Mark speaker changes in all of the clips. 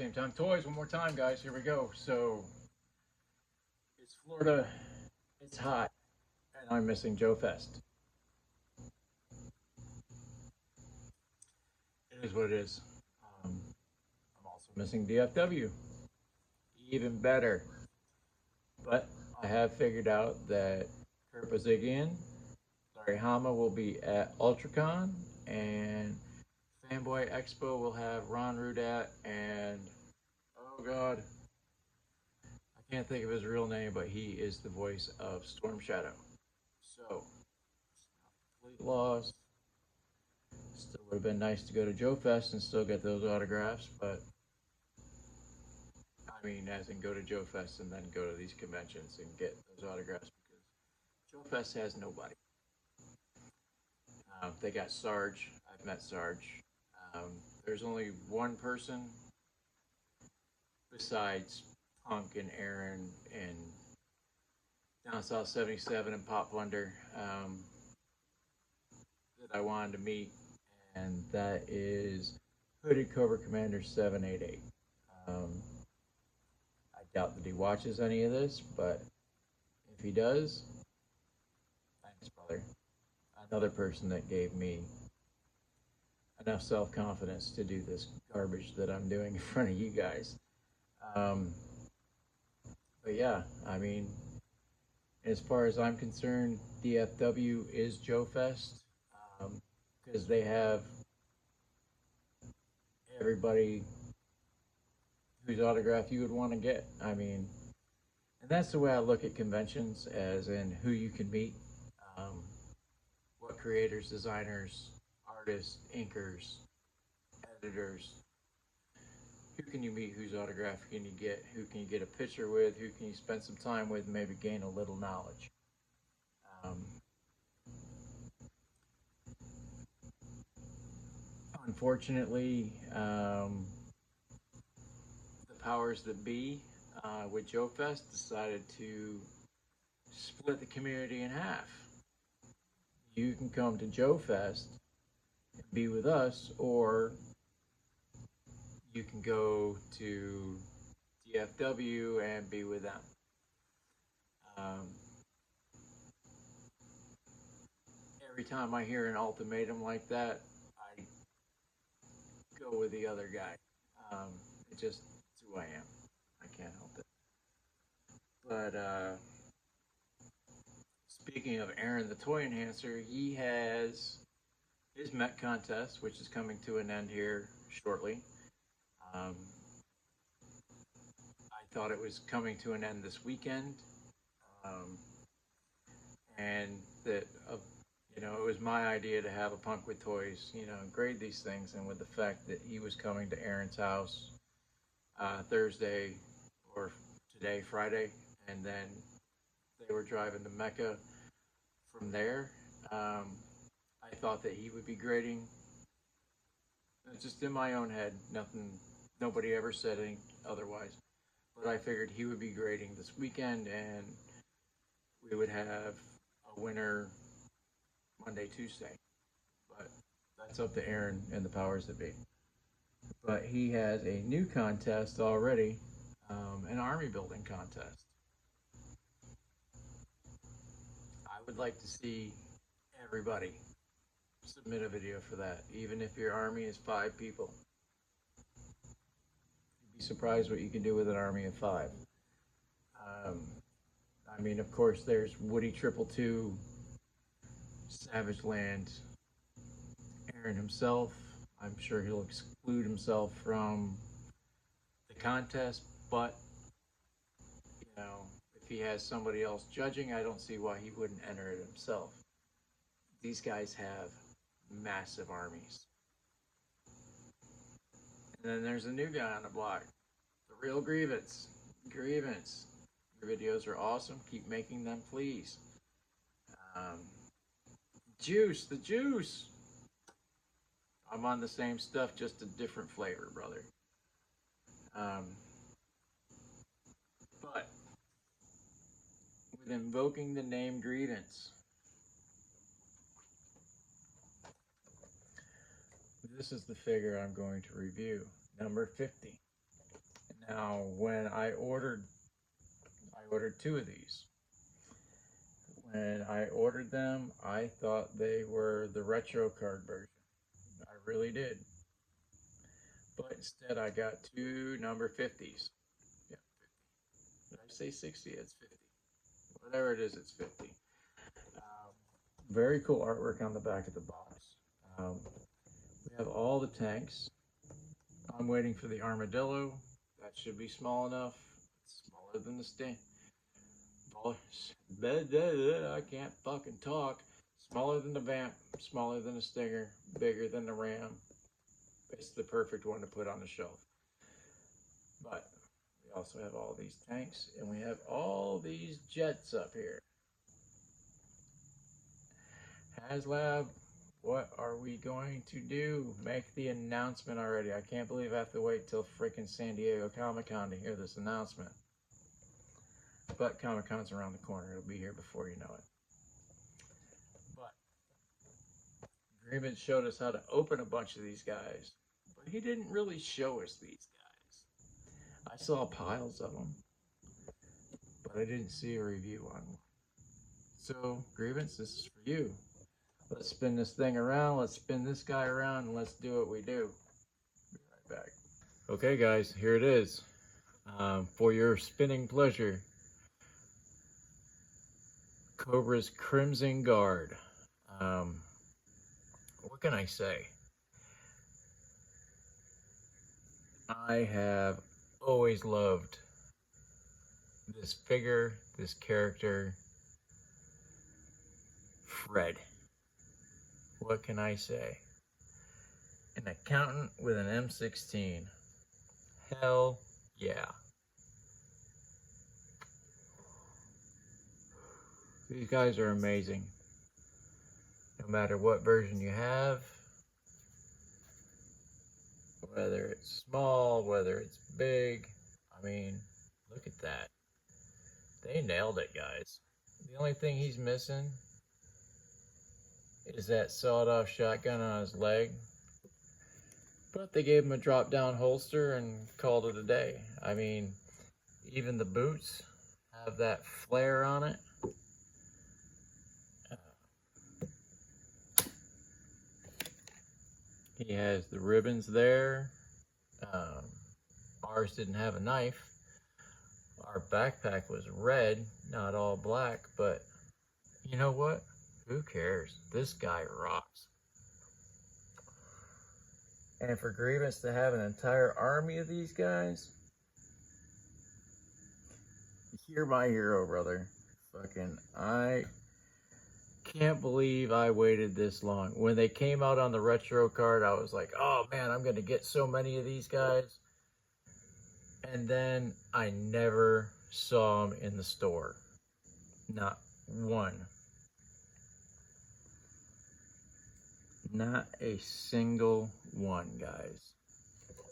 Speaker 1: same time. Toys, one more time, guys. Here we go. So, it's Florida. It's hot. And I'm missing Joe Fest. It is what it is. I'm also missing DFW. Even better. But I have figured out that Kurt Bazigian, Larry Hama will be at UltraCon, and Fanboy Expo will have Ron Rudat and, oh god, I can't think of his real name, but he is the voice of Storm Shadow. So, complete loss. Still would have been nice to go to Joe Fest and still get those autographs, but I mean, as in go to Joe Fest and then go to these conventions and get those autographs because Joe Fest has nobody. They got Sarge. I've met Sarge. There's only one person besides Punk and Aaron and Down South 77 and Pop Wonder that I wanted to meet, and that is Hooded Cobra Commander 788. I doubt that he watches any of this, but if he does, thanks, brother. Another person that gave me enough self-confidence to do this garbage that I'm doing in front of you guys. But yeah, I mean, as far as I'm concerned, DFW is Joe Fest because they have everybody whose autograph you would want to get. I mean, and that's the way I look at conventions, as in who you can meet, what creators, designers, artists, inkers, editors, who can you meet, whose autograph can you get, who can you get a picture with, who can you spend some time with, maybe gain a little knowledge. Unfortunately, the powers that be with Joe Fest decided to split the community in half. You can come to Joe Fest and be with us, or you can go to DFW and be with them. Every time I hear an ultimatum like that, I go with the other guy. It's who I am. I can't help it. But speaking of Aaron the Toy Enhancer, he has his Met contest, which is coming to an end here shortly. I thought it was coming to an end this weekend, and that it was my idea to have a Punk with Toys, grade these things, and with the fact that he was coming to Aaron's house Thursday or today, Friday, and then they were driving to Mecca from there. I thought that he would be grading. Just in my own head, nobody ever said anything otherwise. But I figured he would be grading this weekend, and we would have a winner Monday, Tuesday. But that's up to Aaron and the powers that be. But he has a new contest already, an army building contest. I would like to see everybody submit a video for that, even if your army is 5 people. You'd be surprised what you can do with an army of 5. I mean, of course, there's Woody 222, Savage Land, Aaron himself. I'm sure he'll exclude himself from the contest, but if he has somebody else judging, I don't see why he wouldn't enter it himself. These guys have massive armies. And then there's a new guy on the block, the real Grievance. Your videos are awesome. Keep making them, please. The juice. I'm on the same stuff, just a different flavor, brother. But with invoking the name Grievance, this is the figure I'm going to review, number 50. Now, when I ordered two of these. When I ordered them, I thought they were the retro card version. I really did. But instead, I got two number 50s. Yeah, 50. Did I say 60? It's 50. Whatever it is, it's 50. Very cool artwork on the back of the box. We have all the tanks. I'm waiting for the armadillo. That should be small enough. It's smaller than the Sting. I can't fucking talk. Smaller than the Vamp, smaller than the Stinger, bigger than the Ram. It's the perfect one to put on the shelf. But we also have all these tanks, and we have all these jets up here. HasLab, what are we going to do? Make the announcement already. I can't believe I have to wait till freaking San Diego Comic-Con to hear this announcement. But Comic-Con's around the corner. It'll be here before you know it. But Agreement showed us how to open a bunch of these guys. But he didn't really show us these guys. I saw piles of them. But I didn't see a review on one. So, Grievance, this is for you. Let's spin this thing around. Let's spin this guy around, and let's do what we do. Be right back. Okay, guys, here it is. For your spinning pleasure. Cobra's Crimson Guard. What can I say? I have always loved this figure, this character, Fred. What can I say? An accountant with an M16. Hell yeah. These guys are amazing. No matter what version you have, whether it's small, whether it's big, I mean, look at that. They nailed it, guys. The only thing he's missing is that sawed-off shotgun on his leg. But they gave him a drop-down holster and called it a day. I mean, even the boots have that flare on it. He has the ribbons there. Ours didn't have a knife. Our backpack was red, not all black, but you know what? Who cares? This guy rocks. And for Grievance to have an entire army of these guys, you're my hero, brother. Fucking, I can't believe I waited this long. When they came out on the retro card, I was like, oh man, I'm gonna get so many of these guys. And then I never saw them in the store. Not one. Not a single one, guys.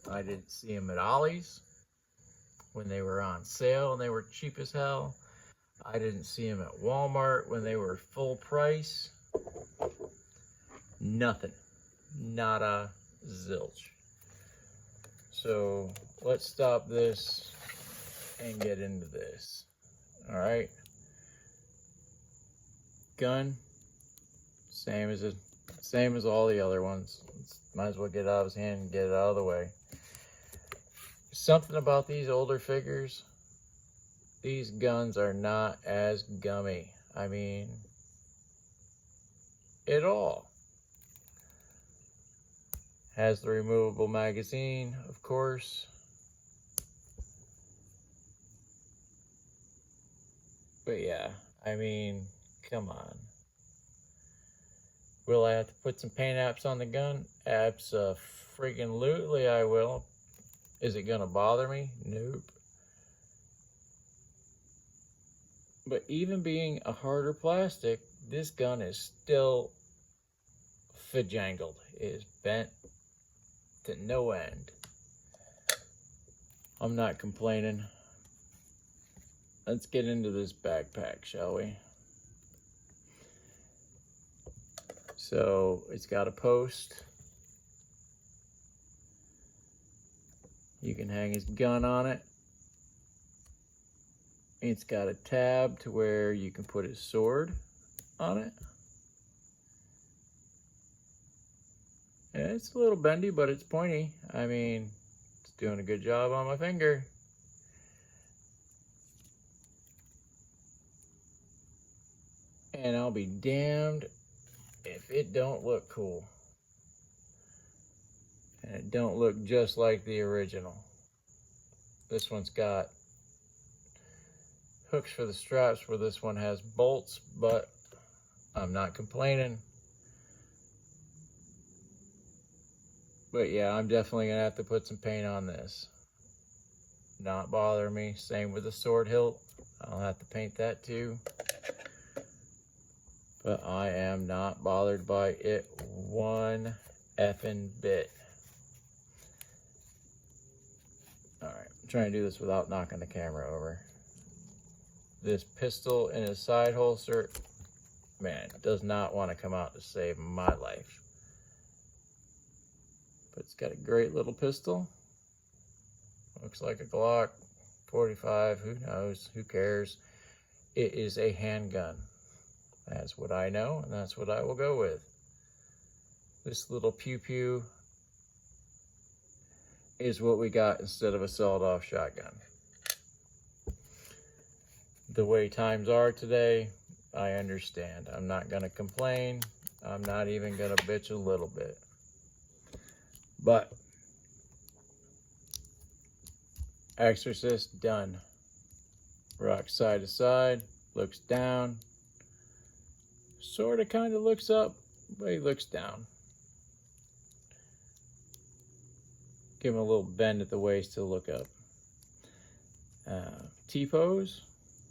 Speaker 1: I didn't see them at Ollie's when they were on sale and they were cheap as hell. I didn't see them at Walmart when they were full price. Nothing. Not a zilch. So let's stop this and get into this. All right. Gun, same as all the other ones. Might as well get it out of his hand and get it out of the way. Something about these older figures, these guns are not as gummy. I mean, at all. Has the removable magazine, of course. But yeah, I mean, come on. Will I have to put some paint apps on the gun? Abso-freaking-lutely I will. Is it gonna bother me? Nope. But even being a harder plastic, this gun is still fajangled. It is bent to no end. I'm not complaining. Let's get into this backpack, shall we? So it's got a post. You can hang his gun on it. It's got a tab to where you can put his sword on it. And it's a little bendy, but it's pointy. I mean, it's doing a good job on my finger. And I'll be damned if it don't look cool. And it don't look just like the original. This one's got hooks for the straps where this one has bolts, but I'm not complaining. But yeah, I'm definitely gonna have to put some paint on this. Not bother me. Same with the sword hilt. I'll have to paint that too. But I am not bothered by it one effing bit. Alright, I'm trying to do this without knocking the camera over. This pistol in his side holster, man, it does not want to come out to save my life. But it's got a great little pistol. Looks like a Glock 45, who knows, who cares. It is a handgun. That's what I know, and that's what I will go with. This little pew-pew is what we got instead of a sawed-off shotgun. The way times are today, I understand. I'm not gonna complain. I'm not even gonna bitch a little bit. But Exorcist done. Rocks side to side, looks down. Sort of kind of looks up, but he looks down. Give him a little bend at the waist to look up. T-pose.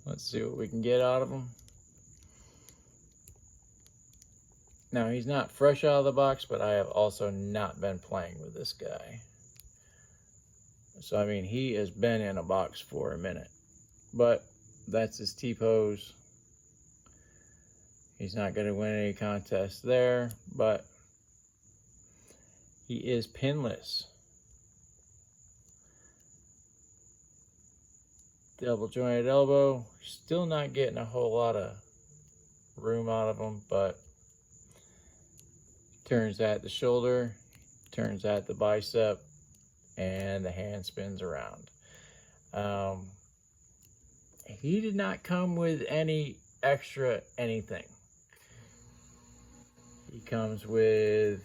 Speaker 1: Let's see what we can get out of him. Now, he's not fresh out of the box, but I have also not been playing with this guy. So, I mean, he has been in a box for a minute. But that's his T-pose. He's not going to win any contest there, but he is pinless. Double jointed elbow. Still not getting a whole lot of room out of him, but turns at the shoulder, turns at the bicep, and the hand spins around. He did not come with any extra anything. He comes with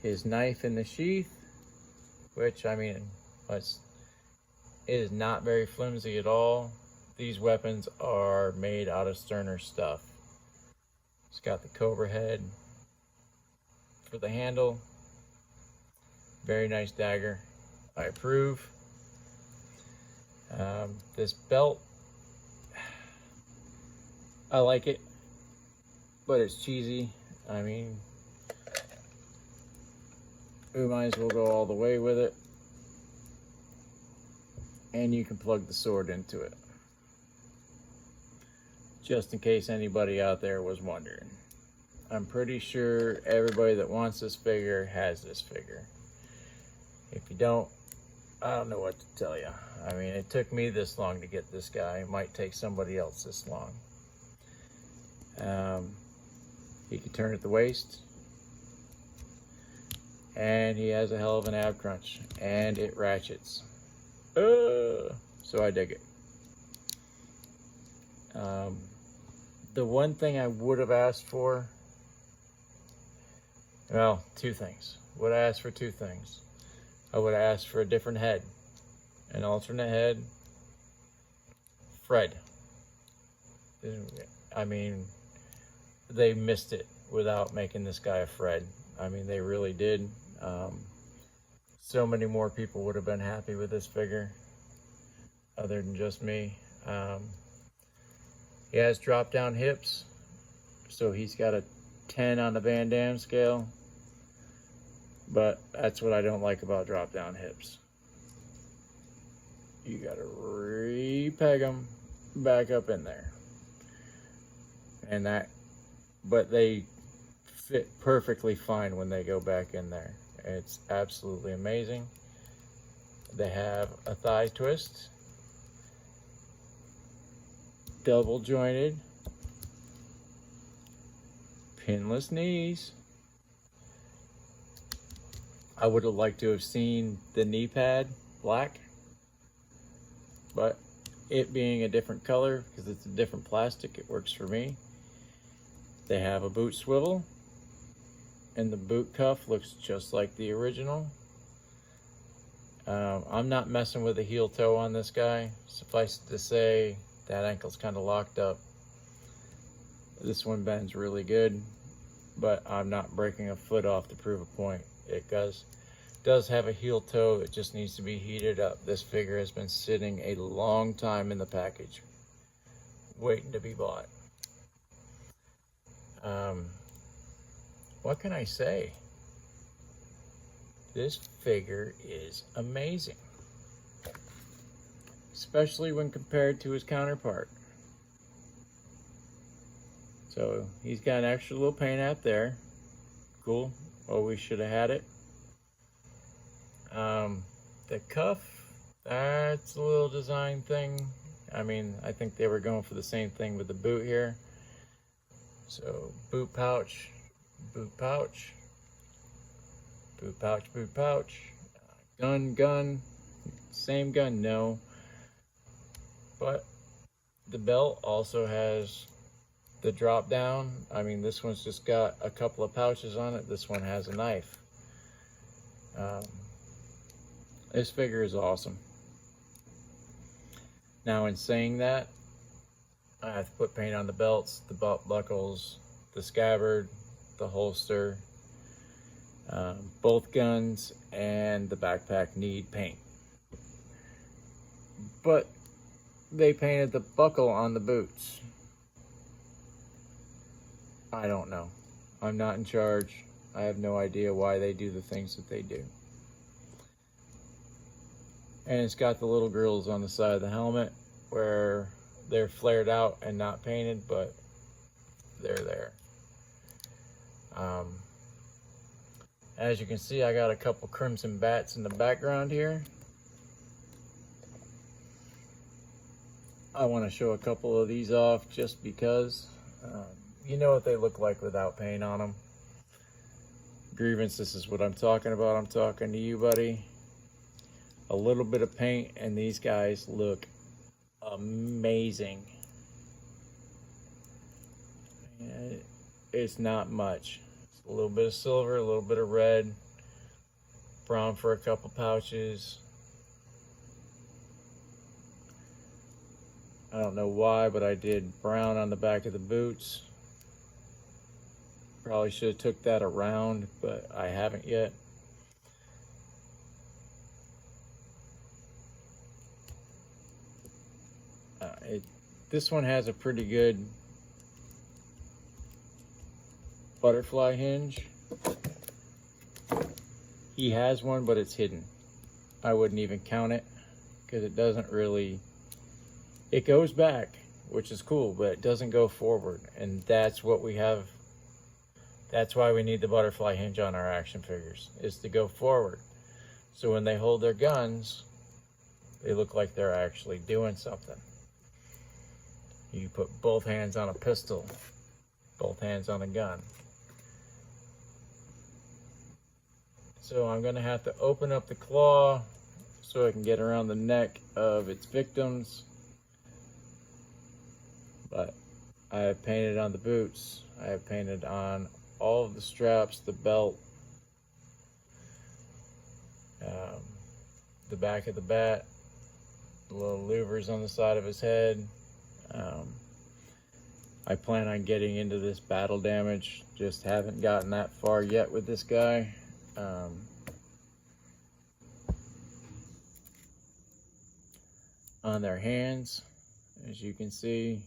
Speaker 1: his knife in the sheath, which, I mean, it is not very flimsy at all. These weapons are made out of sterner stuff. It's got the cobra head for the handle. Very nice dagger. I approve. This belt, I like it, but it's cheesy. I mean, we might as well go all the way with it. And you can plug the sword into it. Just in case anybody out there was wondering. I'm pretty sure everybody that wants this figure has this figure. If you don't, I don't know what to tell you. I mean, it took me this long to get this guy. It might take somebody else this long. He can turn at the waist. And he has a hell of an ab crunch. And it ratchets. So I dig it. The one thing I would have asked for, well, two things. Would have asked for two things. I would have asked for a different head, an alternate head. Fred. I mean, they missed it without making this guy a Fred. I mean, they really did. So many more people would have been happy with this figure, other than just me. He has drop down hips, so he's got a 10 on the Van Damme scale, but that's what I don't like about drop down hips. You gotta re-peg them back up in there. But they fit perfectly fine when they go back in there. It's absolutely amazing. They have a thigh twist, double jointed, pinless knees. I would have liked to have seen the knee pad black, but it being a different color, because it's a different plastic, it works for me. They have a boot swivel, and the boot cuff looks just like the original. I'm not messing with the heel toe on this guy. Suffice it to say, that ankle's kind of locked up. This one bends really good, but I'm not breaking a foot off to prove a point. It does have a heel toe. It just needs to be heated up. This figure has been sitting a long time in the package, waiting to be bought. What can I say? This figure is amazing, especially when compared to his counterpart. So he's got an extra little paint out there. Cool. Oh, we should have had it. The cuff, that's a little design thing. I mean, I think they were going for the same thing with the boot here. So boot pouch, boot pouch, boot pouch, boot pouch, gun, same gun, no. But the belt also has the drop down. I mean, this one's just got a couple of pouches on it. This one has a knife. This figure is awesome. Now, in saying that, I have to put paint on the belts, the belt buckles, the scabbard, the holster. Both guns and the backpack need paint. But they painted the buckle on the boots. I don't know. I'm not in charge. I have no idea why they do the things that they do. And it's got the little grills on the side of the helmet where they're flared out and not painted, but they're there. As you can see, I got a couple crimson bats in the background here. I want to show a couple of these off just because you know what they look like without paint on them. Grievance, this is what I'm talking about. I'm talking to you, buddy. A little bit of paint and these guys look amazing. It's not much. It's a little bit of silver, a little bit of red, brown for a couple pouches. I don't know why, but I did brown on the back of the boots. Probably should have took that around, but I haven't yet. This one has a pretty good butterfly hinge. He has one, but it's hidden. I wouldn't even count it because it doesn't really, it goes back, which is cool, but it doesn't go forward. And that's what we have. That's why we need the butterfly hinge on our action figures, is to go forward. So when they hold their guns, they look like they're actually doing something. You put both hands on a pistol, both hands on a gun. So I'm gonna have to open up the claw so I can get around the neck of its victims. But I have painted on the boots. I have painted on all of the straps, the belt, the back of the bat, the little louvers on the side of his head. I plan on getting into this battle damage, just haven't gotten that far yet with this guy. On their hands, as you can see,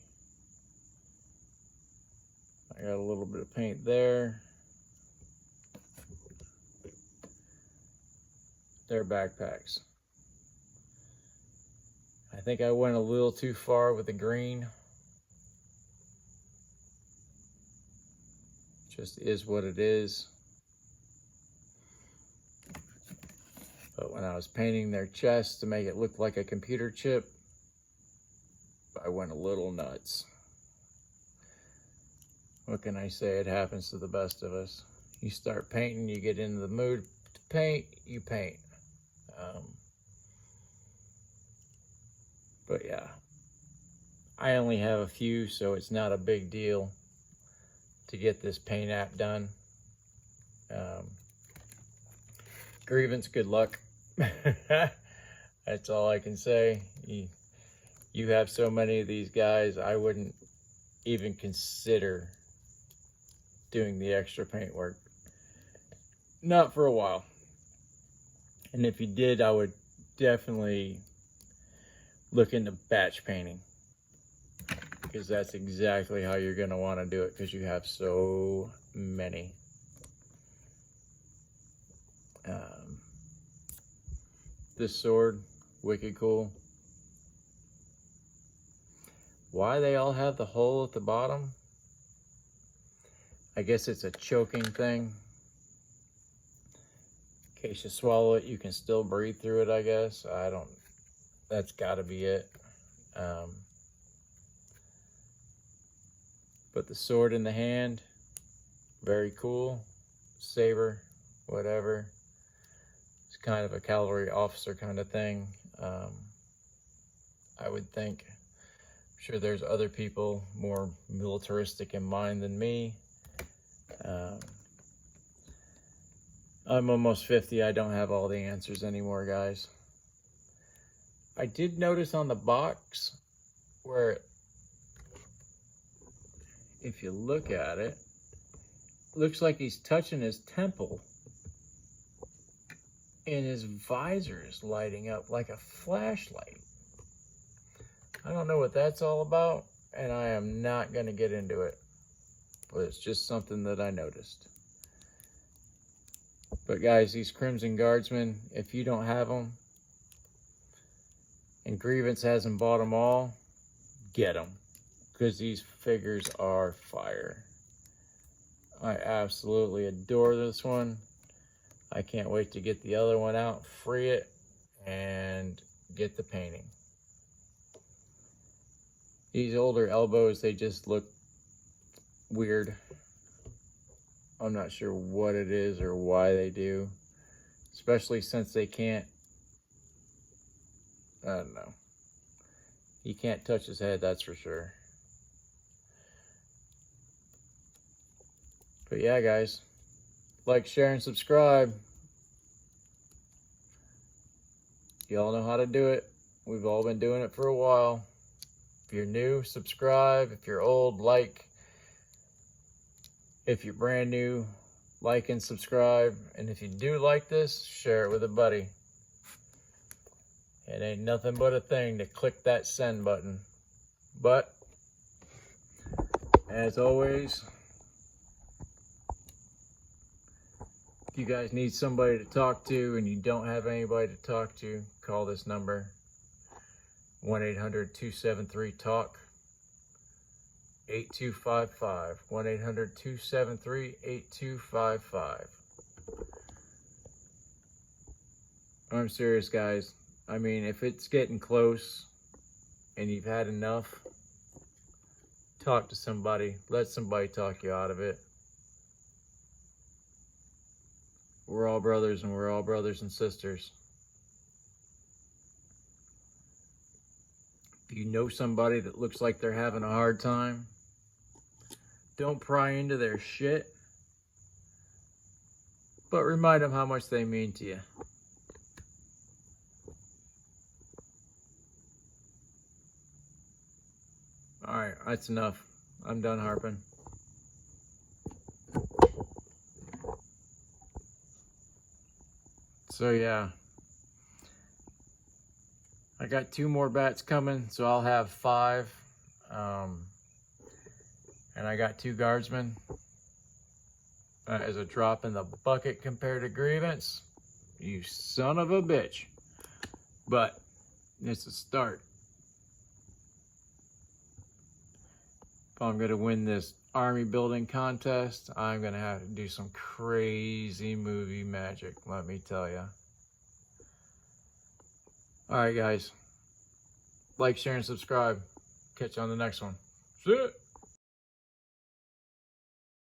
Speaker 1: I got a little bit of paint there. They're backpacks. I think I went a little too far with the green. Just is what it is. But when I was painting their chest to make it look like a computer chip, I went a little nuts. What can I say? It happens to the best of us. You start painting, you get into the mood to paint, you paint. But yeah, I only have a few, so it's not a big deal to get this paint app done. Grievance, good luck. That's all I can say. You have so many of these guys, I wouldn't even consider doing the extra paint work. Not for a while. And if you did, I would definitely look into batch painting, because that's exactly how you're going to want to do it, because you have so many. This sword, wicked cool. Why they all have the hole at the bottom? I guess it's a choking thing. In case you swallow it, you can still breathe through it, I guess. That's gotta be it. But the sword in the hand, very cool. Saber, whatever. It's kind of a cavalry officer kind of thing. I would think. I'm sure there's other people more militaristic in mind than me. I'm almost 50. I don't have all the answers anymore, guys. I did notice on the box where, if you look at it, looks like he's touching his temple and his visor is lighting up like a flashlight. I don't know what that's all about, and I am not going to get into it, but it's just something that I noticed. But guys, these Crimson Guardsmen, if you don't have them, and Grievance hasn't bought them all, get them, because these figures are fire. I absolutely adore this one. I can't wait to get the other one out, free it, and get the painting. These older elbows, they just look weird. I'm not sure what it is or why they do, especially since they can't, I don't know. He can't touch his head, that's for sure. But yeah, guys, like, share, and subscribe. Y'all know how to do it. We've all been doing it for a while. If you're new, subscribe. If you're old, like. If you're brand new, like and subscribe. And if you do like this, share it with a buddy. It ain't nothing but a thing to click that send button. But, as always, if you guys need somebody to talk to and you don't have anybody to talk to, call this number, 1-800-273-TALK, 8255, 1-800-273-8255. I'm serious, guys. I mean, if it's getting close and you've had enough, talk to somebody. Let somebody talk you out of it. We're all brothers, and we're all brothers and sisters. If you know somebody that looks like they're having a hard time, don't pry into their shit, but remind them how much they mean to you. Alright, that's enough. I'm done harping. So yeah, I got 2 more bats coming, so I'll have 5. And I got 2 Guardsmen. That is a drop in the bucket compared to Grievance. You son of a bitch. But it's a start. If I'm going to win this army building contest, I'm going to have to do some crazy movie magic, let me tell you. All right, guys. Like, share, and subscribe. Catch you on the next one. See ya.